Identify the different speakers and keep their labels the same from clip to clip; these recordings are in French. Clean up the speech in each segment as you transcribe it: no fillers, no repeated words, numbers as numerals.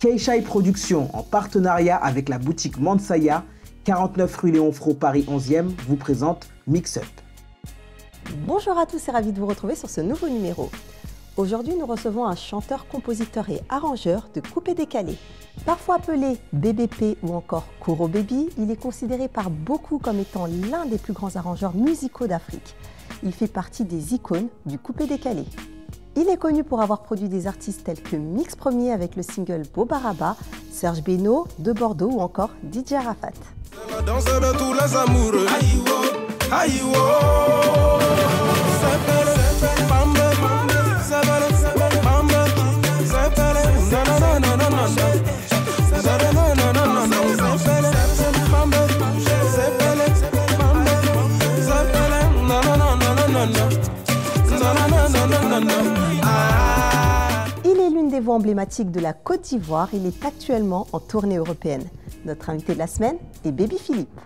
Speaker 1: Keishai Productions, en partenariat avec la boutique Mansaya, 49 rue Léon Fro, Paris 11e, vous présente Mix Up.
Speaker 2: Bonjour à tous et ravi de vous retrouver sur ce nouveau numéro. Aujourd'hui, nous recevons un chanteur, compositeur et arrangeur de coupé décalé. Parfois appelé BBP ou encore Koro Baby, il est considéré par beaucoup comme étant l'un des plus grands arrangeurs musicaux d'Afrique. Il fait partie des icônes du coupé décalé. Il est connu pour avoir produit des artistes tels que Mix Premier avec le single Bobaraba, Serge Beno de Bordeaux ou encore DJ Arafat.
Speaker 3: La danse de tous les amoureux.
Speaker 2: Il est l'une des voix emblématiques de la Côte d'Ivoire. Il est actuellement en tournée européenne. Notre invité de la semaine est Baby Philippe.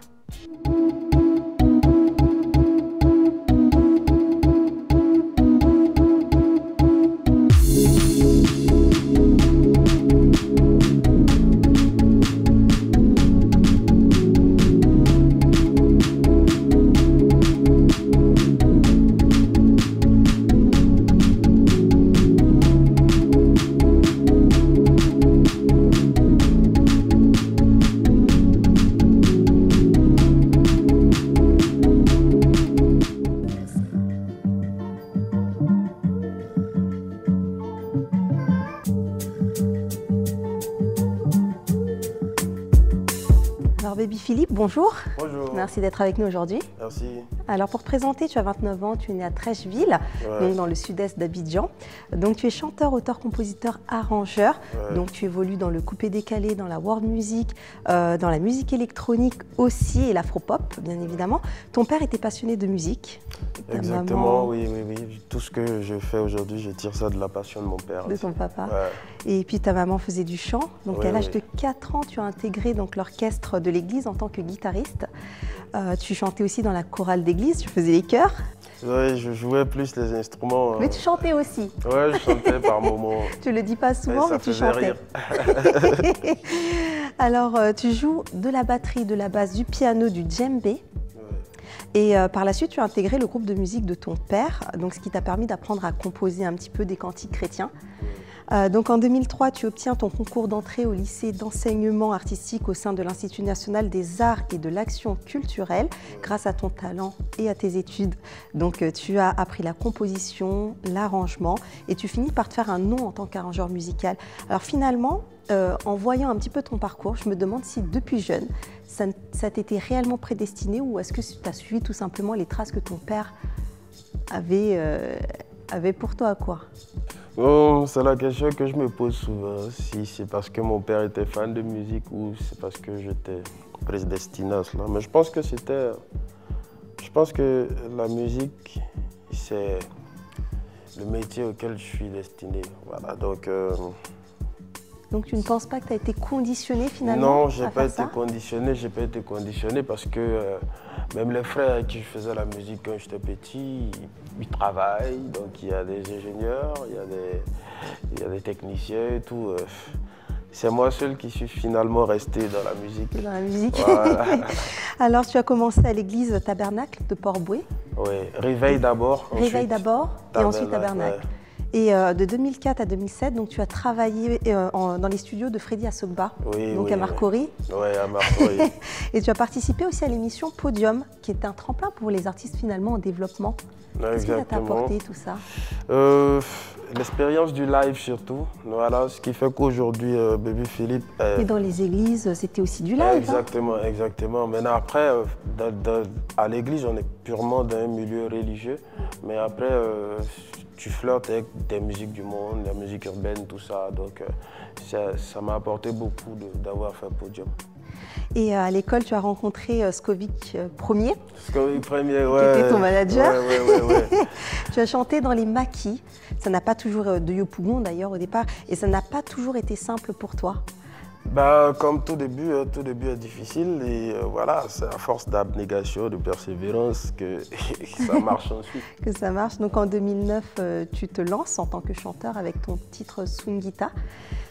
Speaker 2: Alors Baby Philippe, bonjour.
Speaker 4: Bonjour.
Speaker 2: Merci d'être avec nous aujourd'hui.
Speaker 4: Merci.
Speaker 2: Alors pour te présenter, tu as 29 ans, tu es né à Trècheville, donc dans le sud-est d'Abidjan. Donc tu es chanteur, auteur, compositeur, arrangeur. Donc tu évolues dans le coupé décalé, dans la world music, dans la musique électronique aussi et l'afropop, bien évidemment. Ton père était passionné de musique.
Speaker 4: Exactement, oui. Tout ce que je fais aujourd'hui, je tire ça de la passion de mon père.
Speaker 2: De ton papa.
Speaker 4: Ouais.
Speaker 2: Et puis ta maman faisait du chant. Donc à l'âge de 4 ans, tu as intégré l'orchestre de l'église en tant que guitariste. Tu chantais aussi dans la chorale d'église, tu faisais les chœurs.
Speaker 4: Oui, je jouais plus les instruments.
Speaker 2: Mais tu chantais aussi.
Speaker 4: Oui, je chantais par moments.
Speaker 2: Tu le dis pas souvent, mais tu chantais.
Speaker 4: Rire.
Speaker 2: Alors, tu joues de la batterie, de la basse, du piano, du djembé. Et par la suite, tu as intégré le groupe de musique de ton père, donc ce qui t'a permis d'apprendre à composer un petit peu des cantiques chrétiens. Donc en 2003, tu obtiens ton concours d'entrée au lycée d'enseignement artistique au sein de l'Institut national des arts et de l'action culturelle grâce à ton talent et à tes études. Donc tu as appris la composition, l'arrangement et tu finis par te faire un nom en tant qu'arrangeur musical. Alors finalement, en voyant un petit peu ton parcours, je me demande si depuis jeune, ça t'était réellement prédestiné ou est-ce que tu as suivi tout simplement les traces que ton père avait pour toi, quoi?
Speaker 4: Bon, c'est la question que je me pose souvent, si c'est parce que mon père était fan de musique ou c'est parce que j'étais prédestiné à cela. Mais je pense que la musique, c'est le métier auquel je suis destiné. Voilà, donc
Speaker 2: tu ne penses pas que tu as été conditionné finalement?
Speaker 4: Non, je n'ai pas été conditionné parce que même les frères avec qui je faisais la musique quand j'étais petit, ils travaillent, donc il y a des ingénieurs, il y a des techniciens et tout. C'est moi seul qui suis finalement resté dans la musique.
Speaker 2: Dans la musique.
Speaker 4: Voilà.
Speaker 2: Alors tu as commencé à l'église Tabernacle de Port-Bouët?
Speaker 4: Oui, Réveil d'abord.
Speaker 2: Réveil d'abord et ensuite Tabernacle. Ouais. Et de 2004 à 2007, donc tu as travaillé dans les studios de Freddy Assogba, à Marcory.
Speaker 4: Oui, à Marcory.
Speaker 2: Et tu as participé aussi à l'émission Podium, qui est un tremplin pour les artistes finalement en développement. Qu'est-ce que ça t'a apporté tout ça?
Speaker 4: L'expérience du live surtout. Voilà, ce qui fait qu'aujourd'hui, Baby Philippe...
Speaker 2: Et dans les églises, c'était aussi du live.
Speaker 4: Exactement, exactement. Maintenant, après, à l'église, on est purement dans un milieu religieux. Mais après, tu flirtes avec des musiques du monde, la musique urbaine, tout ça. Donc, ça m'a apporté beaucoup d'avoir fait Podium.
Speaker 2: Et à l'école, tu as rencontré Scovik Premier.
Speaker 4: Scovik Premier,
Speaker 2: ouais. Qui était ton manager.
Speaker 4: Ouais.
Speaker 2: Tu as chanté dans les maquis. Ça n'a pas toujours, de Yopougon d'ailleurs au départ, et ça n'a pas toujours été simple pour toi.
Speaker 4: Bah, comme tout début est difficile et voilà, c'est à force d'abnégation, de persévérance que ça marche ensuite.
Speaker 2: Que ça marche. Donc en 2009, tu te lances en tant que chanteur avec ton titre Swingita.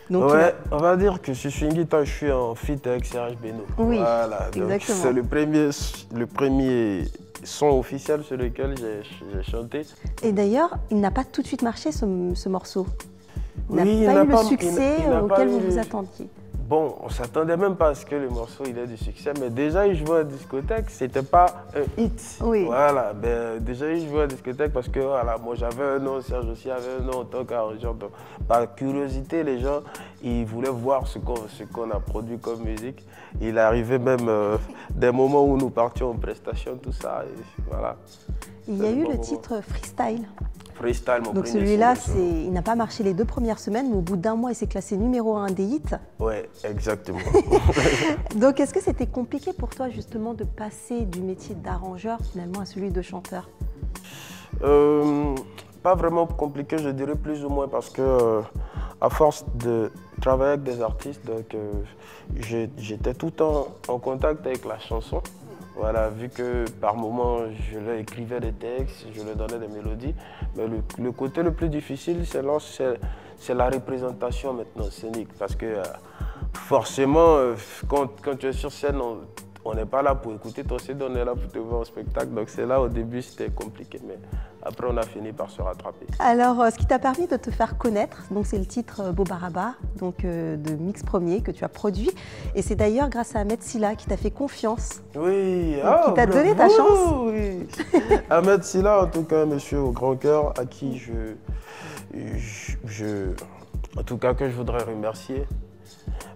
Speaker 2: Donc,
Speaker 4: ouais, on va dire que sur Swingita, je suis en feat avec Serge Beno.
Speaker 2: Oui,
Speaker 4: voilà,
Speaker 2: exactement.
Speaker 4: C'est le premier son officiel sur lequel j'ai chanté.
Speaker 2: Et d'ailleurs, il n'a pas tout de suite marché ce morceau. Il
Speaker 4: Oui,
Speaker 2: n'a pas eu le succès auquel vous vous attendiez.
Speaker 4: Bon, on ne s'attendait même pas à ce que le morceau il ait du succès, mais déjà il jouait à discothèque, c'était pas un hit.
Speaker 2: Oui.
Speaker 4: Voilà, ben, déjà il jouait à discothèque parce que voilà, moi j'avais un nom, Serge aussi avait un nom en tant qu'arrangeur. Donc, par curiosité, les gens ils voulaient voir ce qu'on a produit comme musique. Il arrivait même des moments où nous partions en prestation, tout ça. Et voilà.
Speaker 2: Il y a eu le titre Freestyle.
Speaker 4: Freestyle, mon
Speaker 2: Donc celui-là, il n'a pas marché les 2 premières semaines, mais au bout d'1 mois, il s'est classé numéro 1 des hits.
Speaker 4: Ouais, exactement.
Speaker 2: Donc est-ce que c'était compliqué pour toi justement de passer du métier d'arrangeur finalement à celui de chanteur?
Speaker 4: Pas vraiment compliqué, je dirais plus ou moins, parce que à force de travailler avec des artistes, donc j'étais tout le temps en contact avec la chanson. Voilà, vu que par moments je leur écrivais des textes, je leur donnais des mélodies. Mais le côté le plus difficile, c'est la représentation maintenant scénique. Parce que forcément, quand tu es sur scène, on n'est pas là pour écouter ton CD, on est là pour te voir au spectacle. Donc c'est là au début c'était compliqué, mais après on a fini par se rattraper.
Speaker 2: Alors ce qui t'a permis de te faire connaître, c'est le titre Bobaraba, de Mix Premier que tu as produit. Et c'est d'ailleurs grâce à Ahmed Silla qui t'a fait confiance.
Speaker 4: Oui,
Speaker 2: qui t'a donné ta chance.
Speaker 4: Oui. Ahmed Silla, en tout cas, un monsieur au grand cœur à qui en tout cas que je voudrais remercier.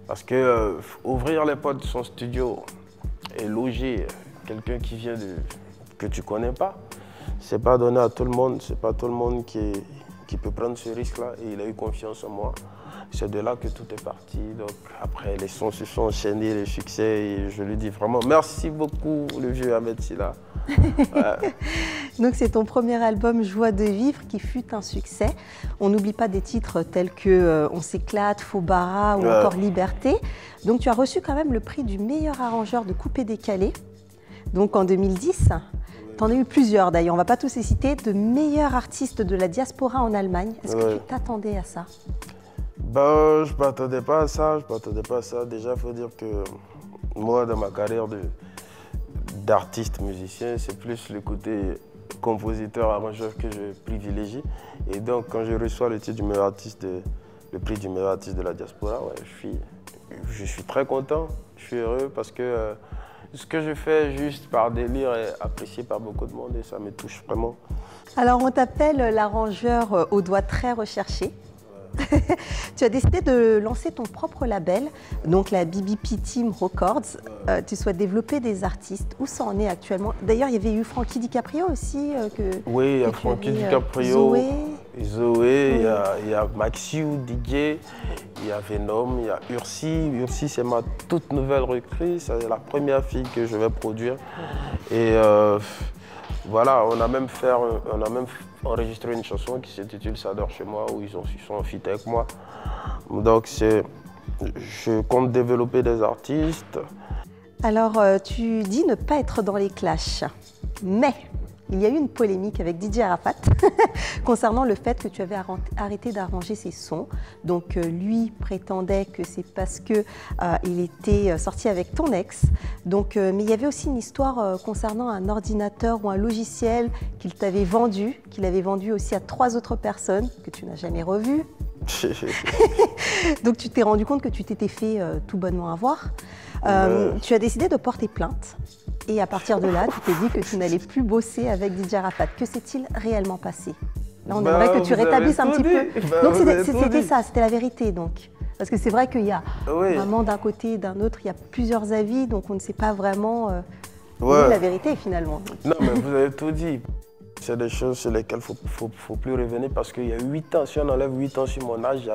Speaker 4: Parce que ouvrir les portes de son studio et loger quelqu'un qui vient que tu ne connais pas, c'est pas donné à tout le monde, c'est pas tout le monde qui peut prendre ce risque-là. Et il a eu confiance en moi. C'est de là que tout est parti. Donc après, les sons se sont enchaînés, les succès. Et je lui dis vraiment merci beaucoup, le vieux Ahmed Silla. Ouais.
Speaker 2: Donc c'est ton premier album Joie de vivre qui fut un succès. On n'oublie pas des titres tels que On s'éclate, Faux-Bara ou encore Liberté. Donc tu as reçu quand même le prix du meilleur arrangeur de coupé-décalé. Donc en 2010, tu en as eu plusieurs d'ailleurs, on ne va pas tous les citer, de meilleurs artistes de la diaspora en Allemagne. Est-ce que tu t'attendais à ça?
Speaker 4: Ben, je ne m'attendais pas à ça, Déjà, il faut dire que moi, dans ma carrière d'artiste musicien, c'est plus le côté compositeur, arrangeur que je privilégie. Et donc, quand je reçois le titre du meilleur artiste, le prix du meilleur artiste de la diaspora, ouais, je suis très content, je suis heureux parce que ce que je fais juste par délire est apprécié par beaucoup de monde et ça me touche vraiment.
Speaker 2: Alors, on t'appelle l'arrangeur aux doigts très recherchés. Tu as décidé de lancer ton propre label, donc la BBP Team Records. Tu souhaites développer des artistes. Où ça en est actuellement? D'ailleurs, il y avait eu Frankie DiCaprio aussi.
Speaker 4: Oui, il y a Frankie DiCaprio, Zoé, il y a Maxiou, DJ, il y a Venom, il y a Ursi. Ursi, c'est ma toute nouvelle recrue. C'est la première fille que je vais produire. Et voilà, on a même enregistré une chanson qui s'intitule Ça dort chez moi, où ils sont en feat avec moi. Donc je compte développer des artistes.
Speaker 2: Alors tu dis ne pas être dans les clashs, mais il y a eu une polémique avec DJ Arafat concernant le fait que tu avais arrêté d'arranger ses sons. Donc lui prétendait que c'est parce que il était sorti avec ton ex. Donc, mais il y avait aussi une histoire concernant un ordinateur ou un logiciel qu'il t'avait vendu, qu'il avait vendu aussi à 3 autres personnes que tu n'as jamais revues. Donc tu t'es rendu compte que tu t'étais fait tout bonnement avoir. Tu as décidé de porter plainte. Et à partir de là, tu t'es dit que tu n'allais plus bosser avec DJ Arafat. Que s'est-il réellement passé? Là, on aimerait que tu rétablisses un petit peu. Donc c'était ça, c'était la vérité donc. Parce que c'est vrai qu'il y a vraiment d'un côté et d'un autre, il y a plusieurs avis, donc on ne sait pas vraiment la vérité finalement.
Speaker 4: Non, mais vous avez tout dit. C'est des choses sur lesquelles il ne faut plus revenir parce qu'il y a 8 ans, si on enlève 8 ans sur mon âge,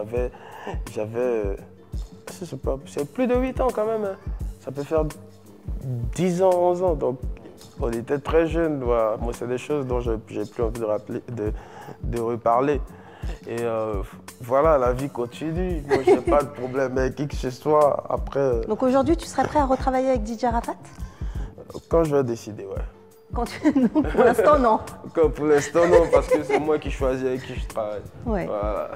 Speaker 4: c'est plus de 8 ans quand même. Hein. Ça peut faire 10 ans, 11 ans. Donc on était très jeunes. Voilà. Moi, c'est des choses dont j'ai plus envie de reparler. Et voilà, la vie continue. Moi, je n'ai pas de problème avec qui que ce soit. Après,
Speaker 2: Donc aujourd'hui, tu serais prêt à retravailler avec DJ Arafat?
Speaker 4: quand je vais décider, ouais.
Speaker 2: Quand tu... Non, pour l'instant, non.
Speaker 4: Pour l'instant, non, parce que c'est moi qui choisis avec qui je travaille.
Speaker 2: Ouais.
Speaker 4: Voilà.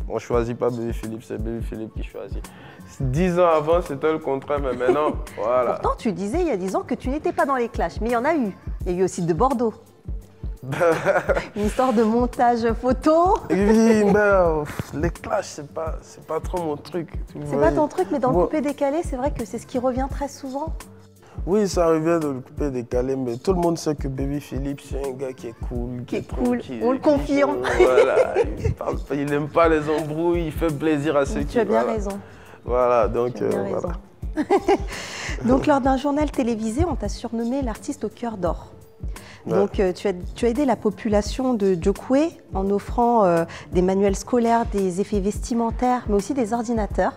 Speaker 4: On ne choisit pas Baby Philippe, c'est Baby Philippe qui choisit. 10 ans avant, c'était le contraire, mais maintenant, voilà.
Speaker 2: Pourtant, tu disais il y a 10 ans que tu n'étais pas dans les clashs, mais il y en a eu. Il y a eu aussi de Bordeaux. Une histoire de montage photo.
Speaker 4: Oui, mais les clashs, c'est pas trop mon truc.
Speaker 2: C'est pas ton truc, mais dans le coupé décalé, c'est vrai que c'est ce qui revient très souvent.
Speaker 4: Oui, ça revient dans le coupé décalé, mais tout le monde sait que Baby Philippe, c'est un gars qui est cool.
Speaker 2: Qui est cool, on le confirme.
Speaker 4: Voilà, il n'aime pas les embrouilles, il fait plaisir à ceux qui...
Speaker 2: Tu as bien raison.
Speaker 4: Voilà, donc voilà.
Speaker 2: Donc lors d'un journal télévisé, on t'a surnommé l'artiste au cœur d'or.
Speaker 4: Ouais.
Speaker 2: Donc tu as aidé la population de Djokwe en offrant des manuels scolaires, des effets vestimentaires, mais aussi des ordinateurs.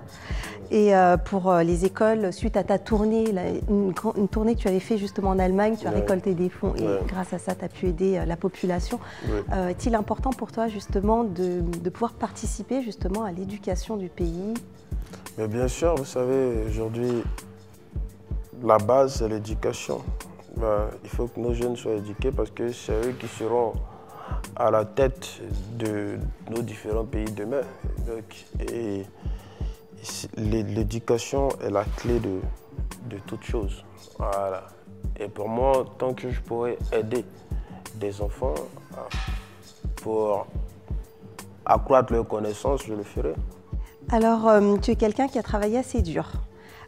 Speaker 2: Et pour les écoles, suite à ta tournée, une tournée que tu avais fait justement en Allemagne, tu as récolté des fonds et grâce à ça, tu as pu aider la population. Est-il important pour toi justement de pouvoir participer justement à l'éducation du pays?
Speaker 4: Mais bien sûr, vous savez, aujourd'hui, la base, c'est l'éducation. Il faut que nos jeunes soient éduqués parce que c'est eux qui seront à la tête de nos différents pays demain. Et l'éducation est la clé de toute chose. Voilà. Et pour moi, tant que je pourrais aider des enfants pour accroître leurs connaissances, je le ferai.
Speaker 2: Alors, tu es quelqu'un qui a travaillé assez dur.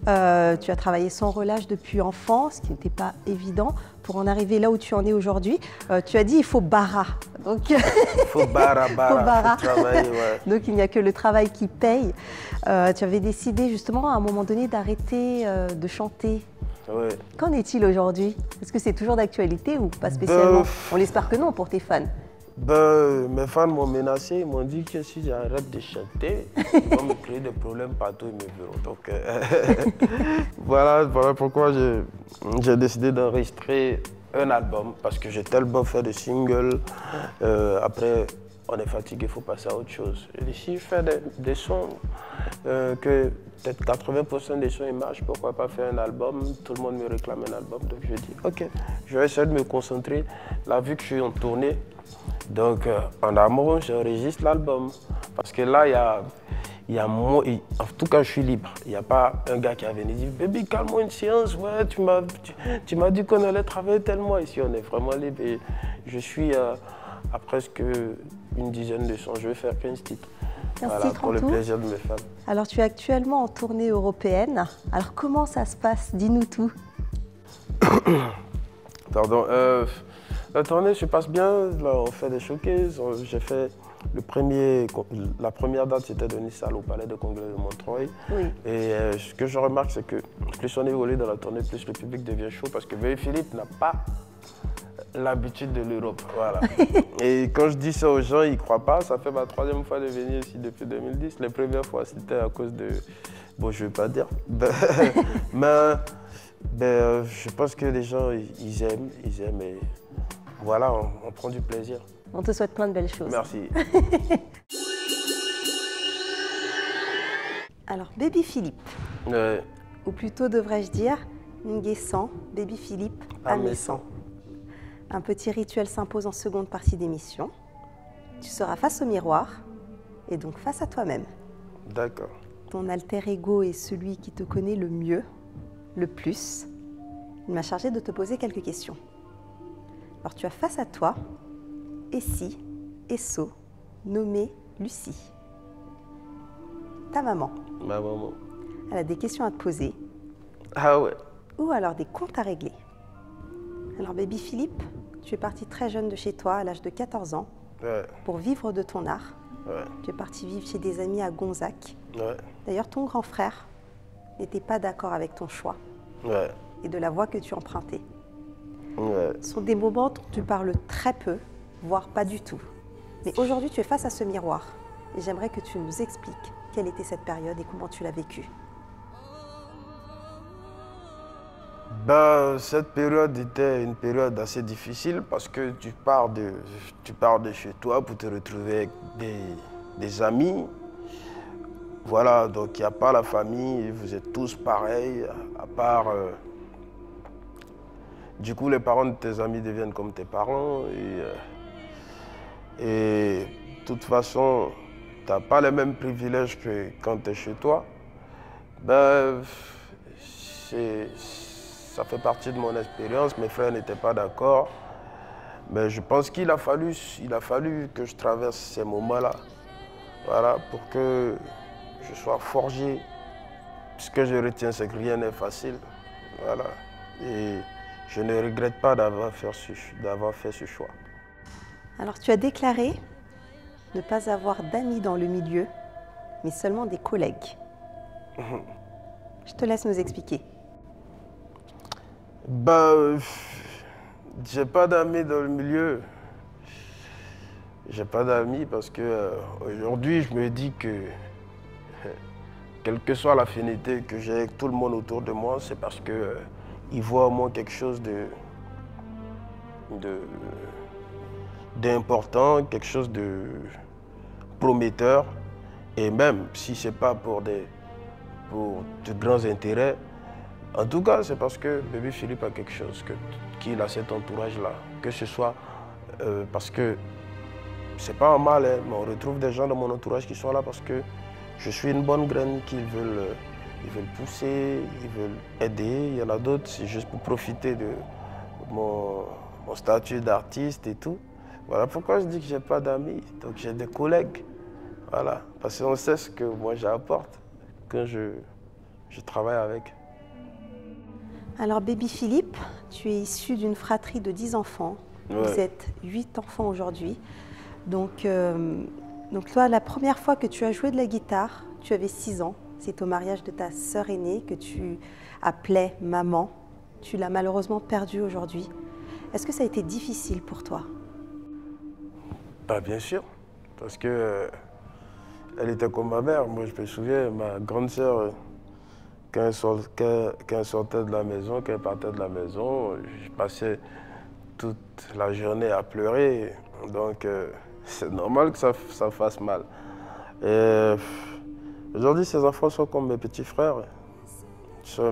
Speaker 2: Tu as travaillé sans relâche depuis enfant, ce qui n'était pas évident. Pour en arriver là où tu en es aujourd'hui, tu as dit il faut bara. Donc,
Speaker 4: il faut bara. Faut travailler, ouais.
Speaker 2: Donc il n'y a que le travail qui paye. Tu avais décidé justement à un moment donné d'arrêter de chanter.
Speaker 4: Ouais.
Speaker 2: Qu'en est-il aujourd'hui? Est-ce que c'est toujours d'actualité ou pas spécialement? On l'espère que non pour tes fans.
Speaker 4: Mes fans m'ont menacé, ils m'ont dit que si j'arrête de chanter, ils vont me créer des problèmes partout, ils me verront. Donc voilà pourquoi j'ai décidé d'enregistrer un album, parce que j'ai tellement fait de singles. Après, on est fatigué, il faut passer à autre chose. Et si je fais des sons, que peut-être 80% des sons ils marchent, pourquoi pas faire un album? Tout le monde me réclame un album, donc je dis ok, je vais essayer de me concentrer. Là, vu que je suis en tournée, donc en amont, j'enregistre l'album. Parce que là, il y a moi, en tout cas, je suis libre. Il n'y a pas un gars qui a venu dire baby, calme-moi une séance, ouais, tu m'as dit qu'on allait travailler tellement. Ici, on est vraiment libre. Et je suis à presque une dizaine de sons. Je vais faire 15 titres.
Speaker 2: 15 titres
Speaker 4: pour le plaisir de mes fans.
Speaker 2: Alors, tu es actuellement en tournée européenne. Alors, comment ça se passe? Dis-nous tout.
Speaker 4: Pardon. La tournée se passe bien. Là, on fait des showcases. J'ai fait la première date, c'était de Nice au Palais de Congrès de Montreuil. Oui. Et ce que je remarque, c'est que plus on évolue dans la tournée, plus le public devient chaud parce que Baby Philippe n'a pas l'habitude de l'Europe. Voilà. Et quand je dis ça aux gens, ils ne croient pas. Ça fait ma 3e fois de venir ici depuis 2010. Les premières fois, c'était à cause de... Bon, je ne vais pas dire. Mais je pense que les gens, ils aiment. Et voilà, on prend du plaisir.
Speaker 2: On te souhaite plein de belles choses.
Speaker 4: Merci.
Speaker 2: Alors, Baby Philippe.
Speaker 4: Ouais.
Speaker 2: Ou plutôt, devrais-je dire, Nguessan, Baby Philippe, Amessan. Un petit rituel s'impose en seconde partie d'émission. Tu seras face au miroir et donc face à toi-même.
Speaker 4: D'accord.
Speaker 2: Ton alter ego est celui qui te connaît le mieux, le plus. Il m'a chargé de te poser quelques questions. Alors tu as face à toi Essie, Esso, nommée Lucie. Ta maman.
Speaker 4: Ma maman.
Speaker 2: Elle a des questions à te poser.
Speaker 4: Ah ouais.
Speaker 2: Ou alors des comptes à régler. Alors Baby Philippe, tu es parti très jeune de chez toi, à l'âge de 14 ans, pour vivre de ton art.
Speaker 4: Ouais.
Speaker 2: Tu es parti vivre chez des amis à Gonzac.
Speaker 4: Ouais.
Speaker 2: D'ailleurs, ton grand frère n'était pas d'accord avec ton choix et de la voie que tu empruntais.
Speaker 4: Ouais.
Speaker 2: Ce sont des moments dont tu parles très peu, voire pas du tout. Mais aujourd'hui, tu es face à ce miroir et j'aimerais que tu nous expliques quelle était cette période et comment tu l'as vécue.
Speaker 4: Cette période était une période assez difficile parce que tu pars de chez toi pour te retrouver avec des amis. Voilà, donc il n'y a pas la famille, vous êtes tous pareils, à part... du coup, les parents de tes amis deviennent comme tes parents. Et de toute façon, tu n'as pas les mêmes privilèges que quand tu es chez toi. Ça fait partie de mon expérience. Mes frères n'étaient pas d'accord. Mais je pense qu'il a fallu que je traverse ces moments-là. Voilà, pour que je sois forgé. Ce que je retiens, c'est que rien n'est facile. Voilà. Et je ne regrette pas d'avoir fait ce choix.
Speaker 2: Alors, tu as déclaré ne pas avoir d'amis dans le milieu, mais seulement des collègues. Je te laisse nous expliquer.
Speaker 4: J'ai pas d'amis dans le milieu. J'ai pas d'amis parce que aujourd'hui, je me dis que quelle que soit l'affinité que j'ai avec tout le monde autour de moi, c'est parce que ils voient en moi quelque chose d'important, quelque chose de prometteur. Et même si ce n'est pas pour de grands intérêts, en tout cas, c'est parce que Bébé Philippe a quelque chose, qu'il a cet entourage-là. Que ce soit parce que c'est pas un mal, hein, mais on retrouve des gens dans mon entourage qui sont là parce que je suis une bonne graine qu'ils veulent pousser, ils veulent aider. Il y en a d'autres, c'est juste pour profiter de mon statut d'artiste et tout. Voilà pourquoi je dis que j'ai pas d'amis. Donc j'ai des collègues. Voilà, parce qu'on sait ce que moi j'apporte quand je travaille avec.
Speaker 2: Alors Baby Philippe, tu es issu d'une fratrie de 10 enfants.
Speaker 4: Ouais.
Speaker 2: Vous êtes 8 enfants aujourd'hui. Donc toi, la première fois que tu as joué de la guitare, tu avais 6 ans. C'est au mariage de ta sœur aînée que tu appelais maman. Tu l'as malheureusement perdue aujourd'hui. Est-ce que ça a été difficile pour toi?
Speaker 4: Bien sûr, parce que elle était comme ma mère. Moi, je me souviens, ma grande sœur, quand elle sortait de la maison, quand elle partait de la maison, je passais toute la journée à pleurer. Donc, c'est normal que ça fasse mal. Et aujourd'hui, ces enfants sont comme mes petits frères. Je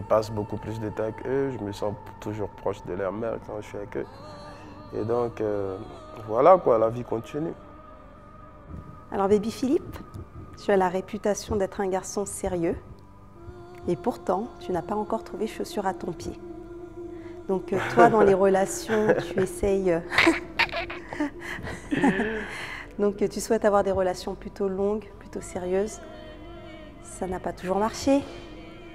Speaker 4: passe beaucoup plus de temps qu'eux. Je me sens toujours proche de leur mère quand je suis avec eux. Et donc, voilà quoi, la vie continue.
Speaker 2: Alors Baby Philippe, tu as la réputation d'être un garçon sérieux. Et pourtant, tu n'as pas encore trouvé chaussure à ton pied. Donc toi, dans les relations, tu essayes... Donc tu souhaites avoir des relations plutôt longues, plutôt sérieuses. Ça n'a pas toujours marché.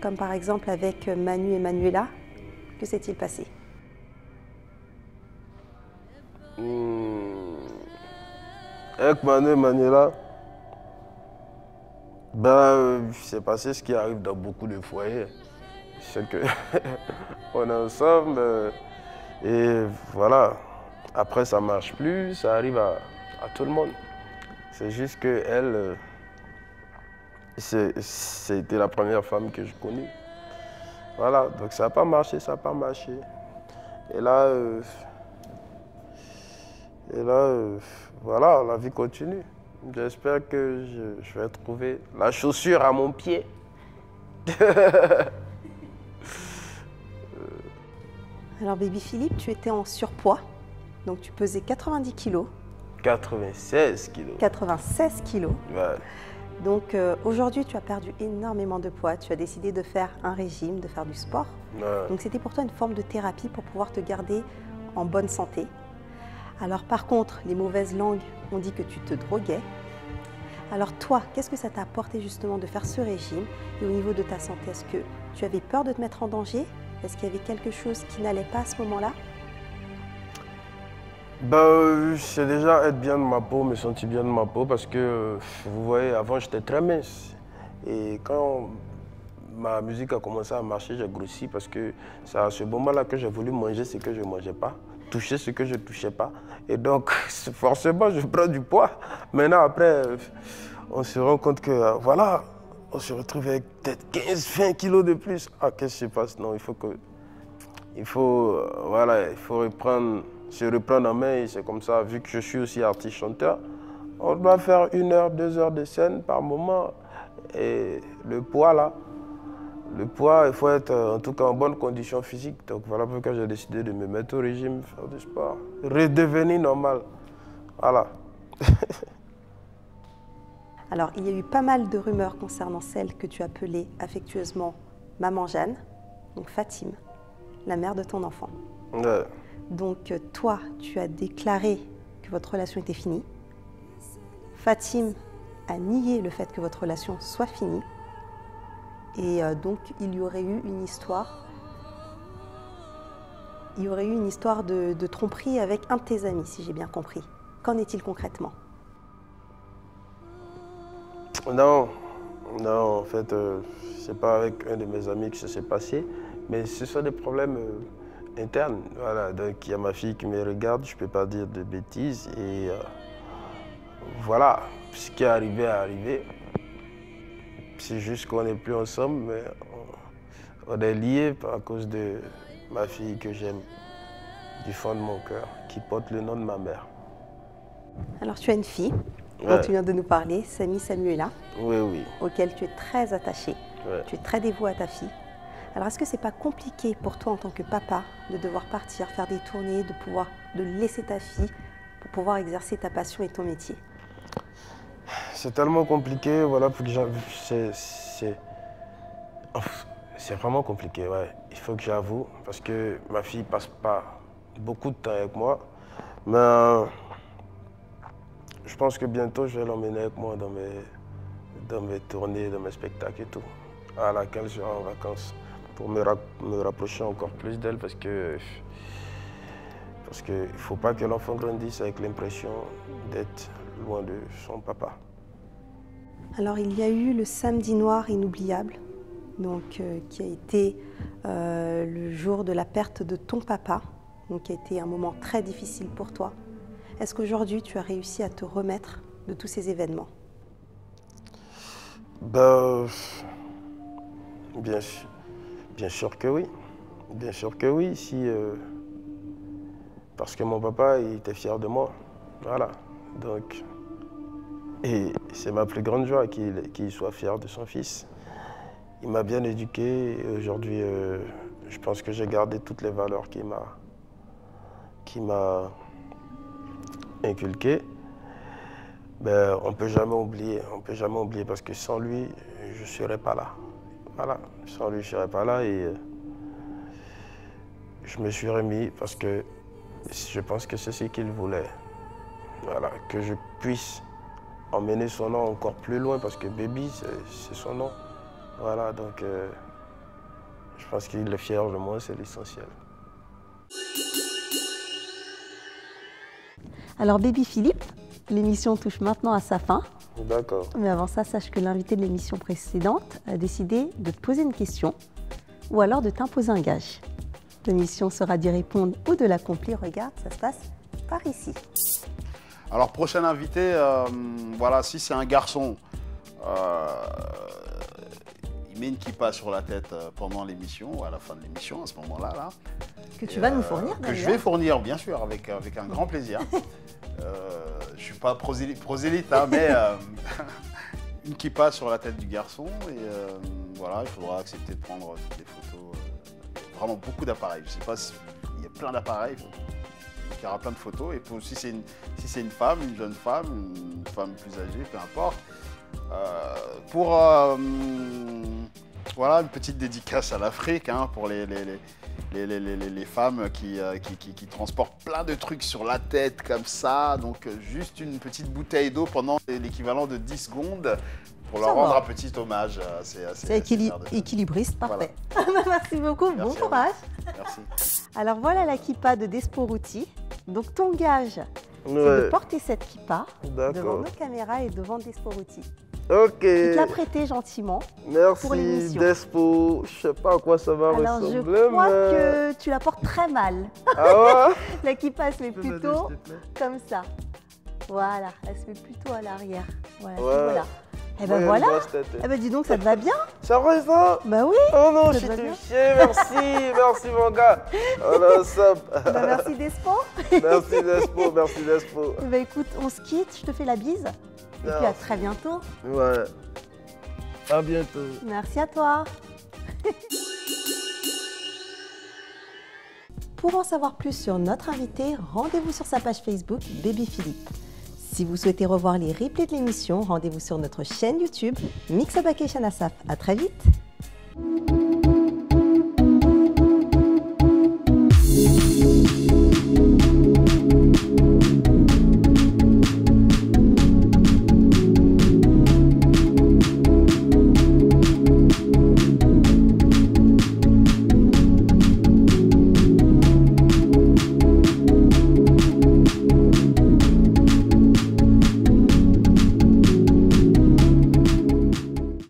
Speaker 2: Comme par exemple avec Manu et Manuela. Que s'est-il passé?
Speaker 4: Avec Manu et Manuela, il s'est passé ce qui arrive dans beaucoup de foyers. C'est que on est ensemble et voilà. Après, ça ne marche plus, ça arrive à tout le monde. C'est juste qu'elle, c'était la première femme que je connais. Voilà, donc ça n'a pas marché, ça n'a pas marché. Et là, voilà, la vie continue. J'espère que je vais trouver la chaussure à mon pied.
Speaker 2: Alors Baby Philippe, tu étais en surpoids, donc tu pesais 90 kilos.
Speaker 4: 96 kilos.
Speaker 2: 96 kilos.
Speaker 4: Ouais.
Speaker 2: Donc aujourd'hui, tu as perdu énormément de poids. Tu as décidé de faire un régime, de faire du sport.
Speaker 4: Ouais.
Speaker 2: Donc c'était pour toi une forme de thérapie pour pouvoir te garder en bonne santé. Alors par contre, les mauvaises langues ont dit que tu te droguais. Alors toi, qu'est-ce que ça t'a apporté justement de faire ce régime? Et au niveau de ta santé, est-ce que tu avais peur de te mettre en danger? Est-ce qu'il y avait quelque chose qui n'allait pas à ce moment-là?
Speaker 4: C'est déjà être bien de ma peau, me sentir bien de ma peau parce que, vous voyez, avant j'étais très mince. Et quand ma musique a commencé à marcher, j'ai grossi parce que c'est à ce moment-là que j'ai voulu manger ce que je ne mangeais pas, toucher ce que je ne touchais pas. Et donc, forcément, je prends du poids. Maintenant, après, on se rend compte que, voilà, on se retrouve avec peut-être 15-20 kilos de plus. Ah, qu'est-ce qui se passe? Non, il faut se reprendre en main. Et c'est comme ça, vu que je suis aussi artiste-chanteur, on doit faire 1 heure, 2 heures de scène par moment. Et le poids, il faut être en tout cas en bonne condition physique. Donc voilà pourquoi j'ai décidé de me mettre au régime, faire du sport, redevenir normal. Voilà.
Speaker 2: Alors, il y a eu pas mal de rumeurs concernant celle que tu appelais affectueusement Maman Jeanne, donc Fatime, la mère de ton enfant.
Speaker 4: Ouais.
Speaker 2: Donc, toi, tu as déclaré que votre relation était finie. Fatime a nié le fait que votre relation soit finie. Et donc, il y aurait eu une histoire. Il y aurait eu une histoire de tromperie avec un de tes amis, si j'ai bien compris. Qu'en est-il concrètement?
Speaker 4: Non, en fait, c'est pas avec un de mes amis que ça s'est passé, mais ce sont des problèmes internes. Voilà, donc il y a ma fille qui me regarde, je peux pas dire de bêtises, et voilà, ce qui est arrivé est arrivé. C'est juste qu'on n'est plus ensemble, mais on est liés à cause de ma fille que j'aime du fond de mon cœur, qui porte le nom de ma mère.
Speaker 2: Alors, tu as une fille dont tu viens de nous parler, Samy Samuela,
Speaker 4: oui.
Speaker 2: auquel tu es très attaché.
Speaker 4: Ouais.
Speaker 2: Tu es très dévoué à ta fille. Alors, est-ce que c'est pas compliqué pour toi en tant que papa de devoir partir, faire des tournées, de laisser ta fille pour pouvoir exercer ta passion et ton métier?
Speaker 4: C'est tellement compliqué, voilà, pour que c'est vraiment compliqué, ouais. Il faut que j'avoue, parce que ma fille passe pas beaucoup de temps avec moi, mais je pense que bientôt je vais l'emmener avec moi dans mes tournées, dans mes spectacles et tout, à laquelle je serai en vacances, pour me rapprocher encore plus d'elle, parce que il ne faut pas que l'enfant grandisse avec l'impression d'être loin de son papa.
Speaker 2: Alors, il y a eu le samedi noir inoubliable, donc, qui a été le jour de la perte de ton papa, donc, qui a été un moment très difficile pour toi. Est-ce qu'aujourd'hui, tu as réussi à te remettre de tous ces événements?
Speaker 4: Ben, bien sûr que oui. Bien sûr que oui, parce que mon papa, il était fier de moi. Voilà. Donc, et c'est ma plus grande joie qu'il soit fier de son fils. Il m'a bien éduqué et aujourd'hui, je pense que j'ai gardé toutes les valeurs qu'il m'a inculquées. Ben, on ne peut jamais oublier parce que sans lui, je ne serais pas là. Voilà, sans lui, je ne serais pas là et je me suis remis parce que je pense que c'est ce qu'il voulait. Voilà, que je puisse emmener son nom encore plus loin parce que Baby, c'est son nom. Voilà, donc je pense qu'il est fier de moi, c'est l'essentiel.
Speaker 2: Alors, Baby Philippe, l'émission touche maintenant à sa fin.
Speaker 4: D'accord.
Speaker 2: Mais avant ça, sache que l'invité de l'émission précédente a décidé de te poser une question ou alors de t'imposer un gage. L'émission sera d'y répondre ou de l'accomplir. Regarde, ça se passe par ici.
Speaker 5: Alors, prochain invité, voilà, si c'est un garçon, il met une kippa sur la tête pendant l'émission, ou à la fin de l'émission, à ce moment-là. Là.
Speaker 2: Que tu vas nous fournir,
Speaker 5: que je vais fournir, bien sûr, avec un grand plaisir. Je ne suis pas prosélyte, hein, mais une kippa sur la tête du garçon. Et voilà, il faudra accepter de prendre toutes les photos. Vraiment beaucoup d'appareils. Je ne sais pas s'il y a plein d'appareils. Il y aura plein de photos. Et puis, si c'est une femme, une jeune femme, une femme plus âgée, peu importe. Voilà, une petite dédicace à l'Afrique hein, pour les femmes qui transportent plein de trucs sur la tête comme ça. Donc juste une petite bouteille d'eau pendant l'équivalent de 10 secondes pour leur rendre un petit hommage. C'est
Speaker 2: équilibriste, parfait. Voilà. Merci beaucoup, bon courage.
Speaker 5: Merci.
Speaker 2: Alors voilà la kippa de Desporuti. Donc ton gage, c'est de porter cette kippa devant nos caméras et devant Desporuti.
Speaker 4: Ok.
Speaker 2: Tu te l'as prêté gentiment.
Speaker 4: Merci
Speaker 2: pour l'émission.
Speaker 4: Despo. Je sais pas à quoi ça va ressembler.
Speaker 2: Alors je crois que tu la portes très mal.
Speaker 4: Ah ouais.
Speaker 2: La kippa se met plutôt comme ça. Voilà, elle se met plutôt à l'arrière. Voilà,
Speaker 4: ouais.
Speaker 2: voilà. Eh ben
Speaker 4: Ouais,
Speaker 2: voilà.
Speaker 4: une grosse tête.
Speaker 2: Eh ben dis donc, ça te va bien?
Speaker 4: C'est vrai ça?
Speaker 2: Bah oui.
Speaker 4: Oh non,
Speaker 2: Ça
Speaker 4: je
Speaker 2: te va
Speaker 4: suis
Speaker 2: bien
Speaker 4: touché, merci, merci mon gars. Oh là, ça.
Speaker 2: Bah, merci Despo.
Speaker 4: Merci Despo, merci Despo.
Speaker 2: Eh ben écoute, on se quitte, je te fais la bise. Et puis à très bientôt.
Speaker 4: Ouais. À bientôt.
Speaker 2: Merci à toi. Pour en savoir plus sur notre invité, rendez-vous sur sa page Facebook Baby Philippe. Si vous souhaitez revoir les replays de l'émission, rendez-vous sur notre chaîne YouTube Mix Up Vacation Asaf. À très vite.